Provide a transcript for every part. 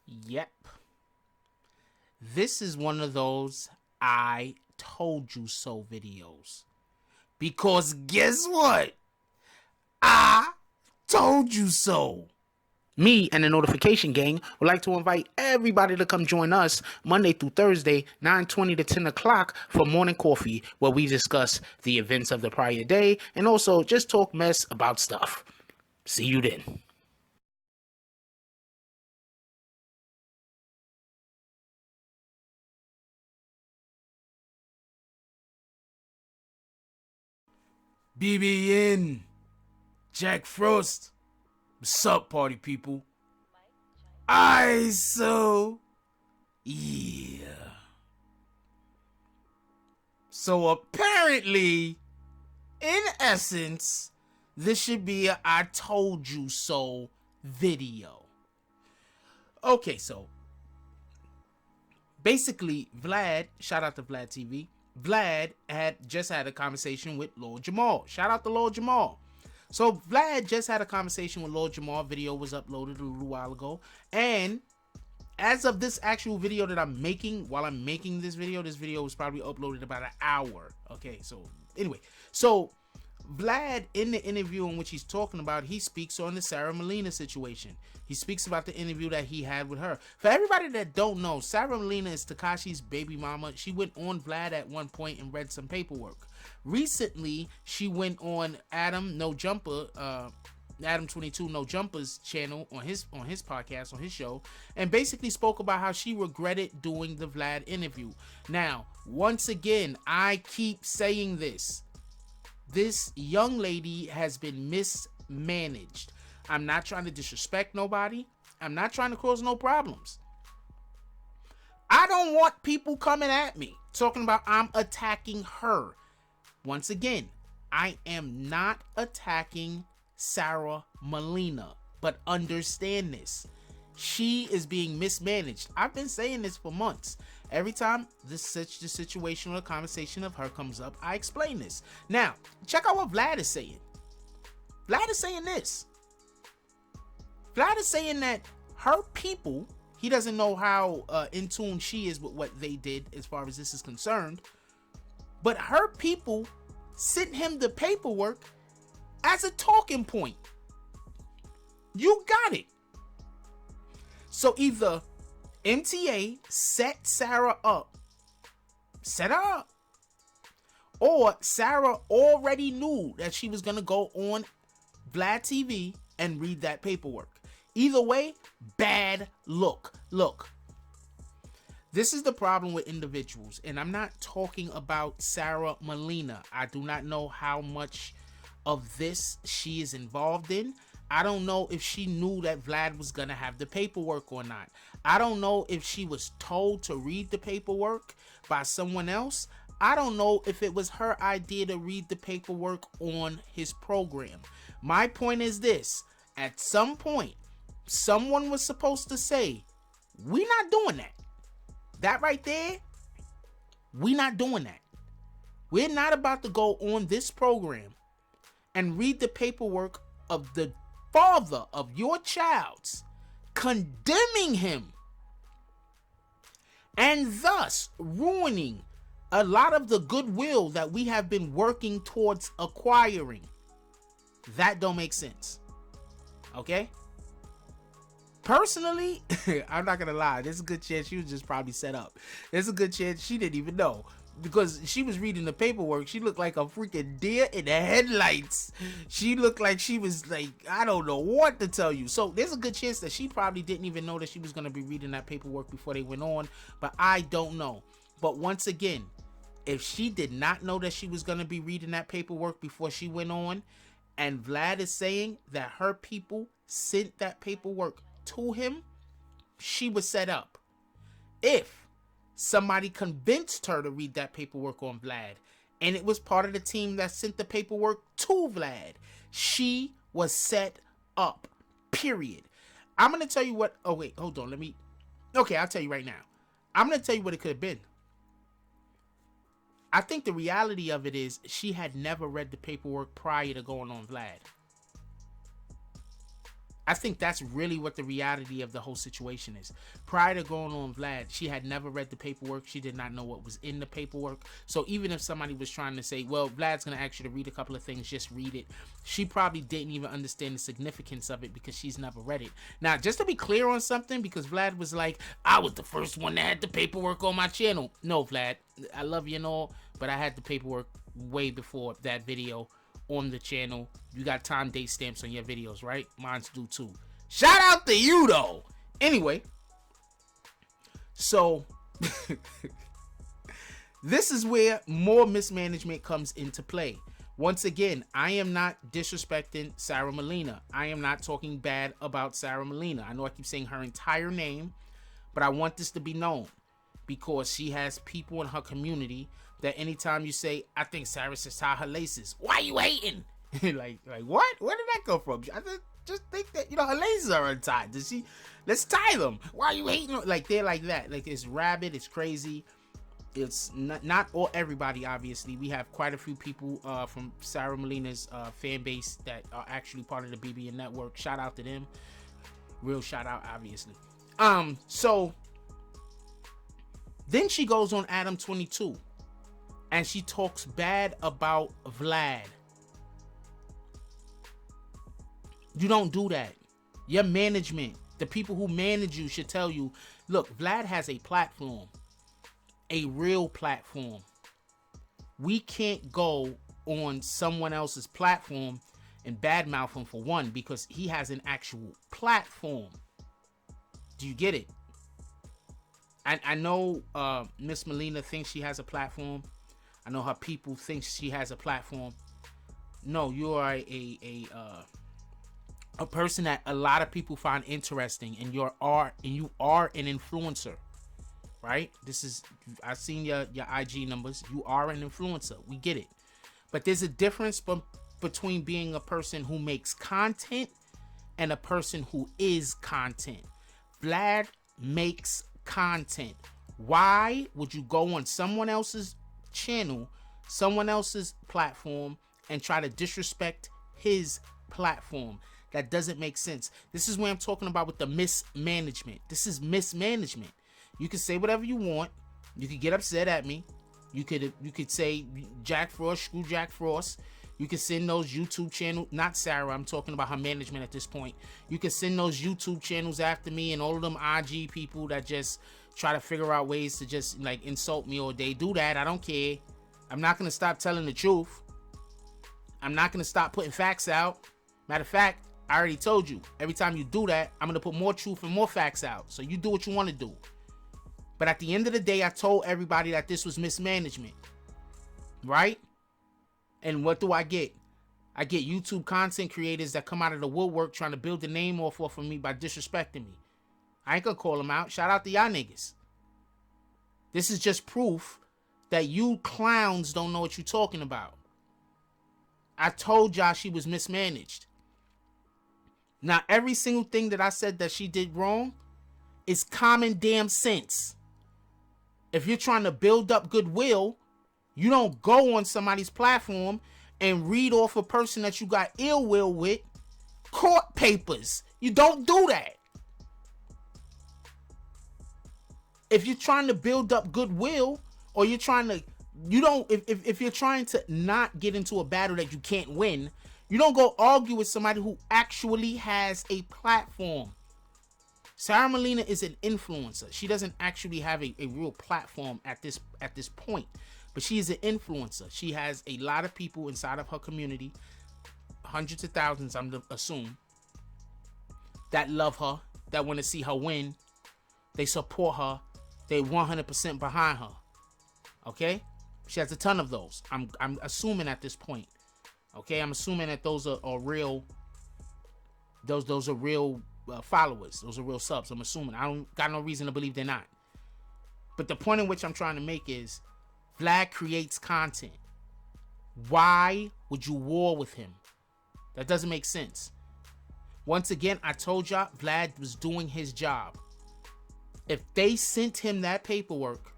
Yep. This is one of those I told you so videos. Because guess what? I told you so. Me and the Notification Gang would like to invite everybody to come join us Monday through Thursday, 9:20 to 10 o'clock for Morning Coffee, where we discuss the events of the prior day and also just talk mess about stuff. See you then. BBN, Jack Frost. What's up, party people? Yeah. So apparently, in essence, this should be a I told you so video. Okay, so basically, Vlad, shout out to Vladtv, Vlad had just had a conversation with Lord Jamal. Shout out to Lord Jamal. So Vlad just had a conversation with Lord Jamal. Video was uploaded a little while ago. And as of this actual video that I'm making, while I'm making this video was probably uploaded about an hour. Okay, so anyway. So Vlad, in the interview in which he's talking about, he speaks on the Sarah Molina situation. He speaks about the interview that he had with her. For everybody that don't know, Sarah Molina is Tekashi's baby mama. She went on Vlad at one point and read some paperwork. Recently, she went on Adam 22 No Jumper's channel on his podcast, on his show, and basically spoke about how she regretted doing the Vlad interview. Now, once again, I keep saying this. This young lady has been mismanaged. I'm not trying to disrespect nobody. I'm not trying to cause no problems. I don't want people coming at me talking about I'm attacking her. Once again, I am not attacking Sarah Molina, but understand this. She is being mismanaged. I've been saying this for months. Every time the situation or the conversation of her comes up, I explain this. Now, check out what Vlad is saying. Vlad is saying this. Vlad is saying that her people, he doesn't know how in tune she is with what they did as far as this is concerned, but her people sent him the paperwork as a talking point. You got it. So either MTA set her up, or Sarah already knew that she was going to go on Vladtv and read that paperwork. Either way, bad look. Look, this is the problem with individuals, and I'm not talking about Sarah Molina. I do not know how much of this she is involved in. I don't know if she knew that Vlad was going to have the paperwork or not. I don't know if she was told to read the paperwork by someone else. I don't know if it was her idea to read the paperwork on his program. My point is this. At some point, someone was supposed to say, we're not doing that. That right there, we're not doing that. We're not about to go on this program and read the paperwork of the father of your child's, condemning him and thus ruining a lot of the goodwill that we have been working towards acquiring. That don't make sense. Okay? Personally, I'm not gonna lie, there's a good chance she was just probably set up. There's a good chance she didn't even know, because she was reading the paperwork. She looked like a freaking deer in the headlights. She looked like she was like, I don't know what to tell you. So there's a good chance that she probably didn't even know that she was going to be reading that paperwork before they went on, but I don't know. But once again, if she did not know that she was going to be reading that paperwork before she went on, and Vlad is saying that her people sent that paperwork to him, she was set up. If somebody convinced her to read that paperwork on Vlad, and it was part of the team that sent the paperwork to Vlad, she was set up, period. I'm going to tell you what, oh wait, hold on, okay, I'll tell you right now. I'm going to tell you what it could have been. I think the reality of it is she had never read the paperwork prior to going on Vlad. I think that's really what the reality of the whole situation is. Prior to going on Vlad, she had never read the paperwork. She did not know what was in the paperwork. So even if somebody was trying to say, well, Vlad's going to ask you to read a couple of things, just read it, she probably didn't even understand the significance of it because she's never read it. Now, just to be clear on something, because Vlad was like, I was the first one that had the paperwork on my channel. No, Vlad, I love you and all, but I had the paperwork way before that video on the channel. You got time date stamps on your videos, right? Mine's do too. Shout out to you though. Anyway, so this is where more mismanagement comes into play. Once again, I am not disrespecting Sarah Molina. I am not talking bad about Sarah Molina. I know I keep saying her entire name, but I want this to be known because she has people in her community that anytime you say, I think Sarah should tie her laces, why you hating? like what? Where did that come from? I just think that, you know, her laces are untied. Does she? Let's tie them. Why are you hating? Like, they're like that. Like, it's rabid. It's crazy. It's not all everybody, obviously. We have quite a few people from Sarah Molina's fan base that are actually part of the BBN network. Shout out to them. Real shout out, obviously. So then she goes on Adam 22 and she talks bad about Vlad. You don't do that. Your management, the people who manage you, should tell you, look, Vlad has a platform, a real platform. We can't go on someone else's platform and badmouth him, for one, because he has an actual platform. Do you get it? I know Miss Molina thinks she has a platform. I know her people think she has a platform. No, you are a person that a lot of people find interesting, and you are an influencer, right? I've seen your IG numbers. You are an influencer. We get it, but there's a difference between being a person who makes content and a person who is content. Vlad makes content. Why would you go on someone else's channel, someone else's platform, and try to disrespect his platform? That doesn't make sense. This is what I'm talking about with the mismanagement. This is mismanagement. You can say whatever you want. You could get upset at me. You could say Jack Frost, screw Jack Frost. You can send those YouTube channels, not Sarah, I'm talking about her management at this point. You can send those YouTube channels after me and all of them IG people that just try to figure out ways to just like insult me, or they do that. I don't care. I'm not going to stop telling the truth. I'm not going to stop putting facts out. Matter of fact, I already told you, every time you do that, I'm going to put more truth and more facts out. So you do what you want to do. But at the end of the day, I told everybody that this was mismanagement. Right? And what do I get? I get YouTube content creators that come out of the woodwork trying to build the name off of me by disrespecting me. I ain't gonna call them out. Shout out to y'all niggas. This is just proof that you clowns don't know what you're talking about. I told y'all she was mismanaged. Now, every single thing that I said that she did wrong is common damn sense. If you're trying to build up goodwill, you don't go on somebody's platform and read off a person that you got ill will with court papers. You don't do that. If you're trying to build up goodwill, or you're trying to, if you're trying to not get into a battle that you can't win, you don't go argue with somebody who actually has a platform. Sarah Molina is an influencer. She doesn't actually have a real platform at this point. But she is an influencer. She has a lot of people inside of her community, hundreds of thousands, I'm to assume, that love her, that want to see her win. They support her. They 100% behind her. Okay? She has a ton of those. I'm assuming at this point. Okay? I'm assuming that those are real. Those are real followers. Those are real subs. I'm assuming. I don't got no reason to believe they're not. But the point in which I'm trying to make is, Vlad creates content. Why would you war with him? That doesn't make sense. Once again, I told y'all Vlad was doing his job. If they sent him that paperwork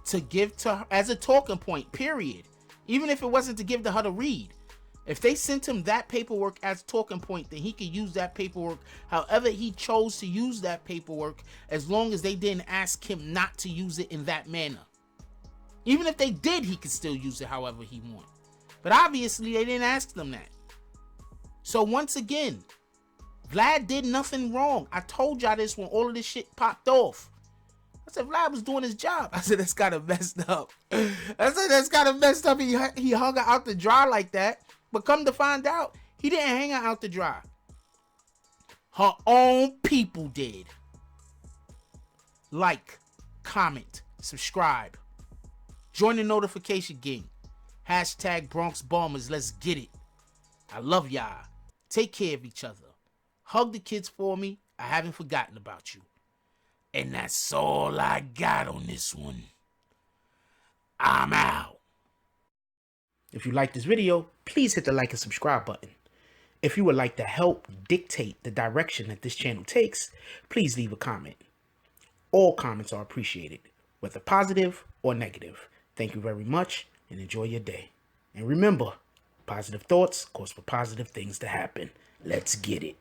to give to her as a talking point, period, even if it wasn't to give to her to read, If they sent him that paperwork as talking point, then he could use that paperwork however he chose to use that paperwork, as long as they didn't ask him not to use it in that manner. Even if they did, he could still use it however he wanted. But obviously, they didn't ask them that. So once again, Vlad did nothing wrong. I told y'all this when all of this shit popped off. I said Vlad was doing his job. I said that's kind of messed up. I said that's kind of messed up. He hung her out to dry like that. But come to find out, he didn't hang her out to dry. Her own people did. Like, comment, subscribe. Join the notification gang. Hashtag Bronx Bombers. Let's get it. I love y'all. Take care of each other. Hug the kids for me. I haven't forgotten about you. And that's all I got on this one. I'm out. If you like this video, please hit the like and subscribe button. If you would like to help dictate the direction that this channel takes, please leave a comment. All comments are appreciated, whether positive or negative. Thank you very much and enjoy your day. And remember, positive thoughts cause for positive things to happen. Let's get it.